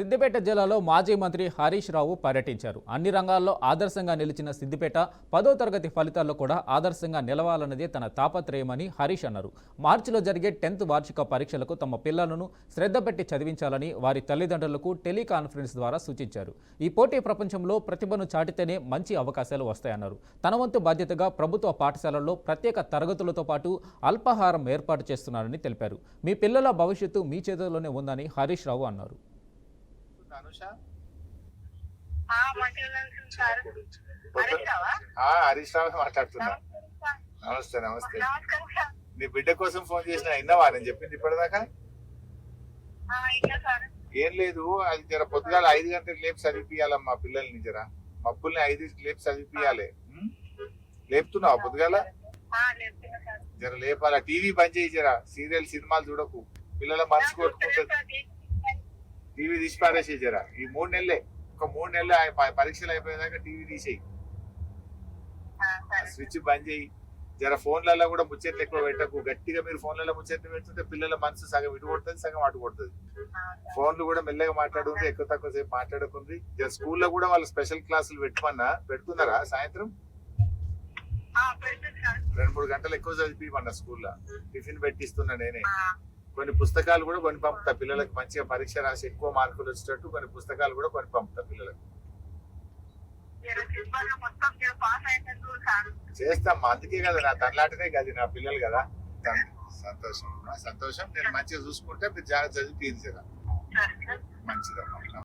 సిద్దిపేట జిల్లాలో మాజీ మంత్రి హరీష్ రావు పర్యటించారు. అన్ని రంగాల్లో ఆదర్శంగా నిలిచిన సిద్దిపేట 10వ తరగతి ఫలితాల్లో కూడా ఆదర్శంగా నిలవాలన్నదే తన తాపత్రయమని హరీష్ అన్నారు. మార్చిలో జరిగే 10th వార్షిక పరీక్షలకు తమ పిల్లలను శ్రద్ధ పెట్టి చదివించాలని వారి తల్లిదండ్రులకు టెలికాన్ఫరెన్స్ ద్వారా సూచించారు. ఈ పోటీ ప్రపంచంలో ప్రతిభను చాటితేనే మంచి అవకాశాలు వస్తాయన్నారు. తన వంతు బాధ్యతగా ప్రభుత్వ పాఠశాలల్లో ప్రత్యేక తరగతులతో పాటు అల్పాహారం ఏర్పాటు చేస్తున్నారని తెలిపారు. మీ పిల్లల భవిష్యత్తు మీ చేతుల్లోనే ఉందని హరీష్ రావు అన్నారు. హరీష్ రావు మాట్లాడుతున్నా. నమస్తే నమస్తే. నీ బిడ్డ కోసం ఫోన్ చేసిన విన్నావా నేను చెప్పింది ఇప్పటిదాకా? ఏం లేదు, అది జర పొద్దుగాల 5 గంటలకు లేపు చదివిపియాలమ్మా పిల్లల్ని. జర మబ్బుల్ని 5కి లేపు చదివిపియాలి. లేపుతున్నావా పొద్దుగాల? జర లేపాల. టీవీ బంద్ చేయి. జర సీరియల్ సినిమాలు చూడకు, పిల్లల మనసు కొట్టుకుంటుంది. టీవీ తీసి పారేసేయి. జర ఈ 3 నెలలే, ఒక 3 నెలలు పరీక్షలు అయిపోయేదాకా టీవీ తీసేయి, స్విచ్ బంద్ చేయి. జర ఫోన్లలో కూడా ముచ్చట్లు ఎక్కువ పెట్టకు. గట్టిగా మీరు ఫోన్లలో ముచ్చట్లు పెడుతుంటే పిల్లల మనసు సగం ఇటు కొడుతుంది, సగం అటు కొడుతుంది. ఫోన్లు కూడా మెల్లగా మాట్లాడుకుంటే, ఎక్కువ తక్కువ సేపు మాట్లాడుకుంది. జర స్కూల్లో కూడా వాళ్ళు స్పెషల్ క్లాసులు పెడుతున్నారా? సాయంత్రం 2-3 గంటలు ఎక్కువ చదివిమన్నా స్కూల్లో. టిఫిన్ పెట్టిస్తున్నా నేనే. కొన్ని పుస్తకాలు కూడా కొని పంపుతా పిల్లలకు, మంచిగా పరీక్ష రాసి ఎక్కువ మార్కులు వచ్చేటట్టు కొన్ని పుస్తకాలు కూడా కొని పంపుతా పిల్లలకు. చేస్తాం, అందుకే కదా నా తనలాటనే కదా నా పిల్లలు కదా. సంతోషం సంతోషం. నేను మంచిగా చూసుకుంటే మీరు జాగ్రత్త చదివి తీర్చరా. మంచిదమ్మా.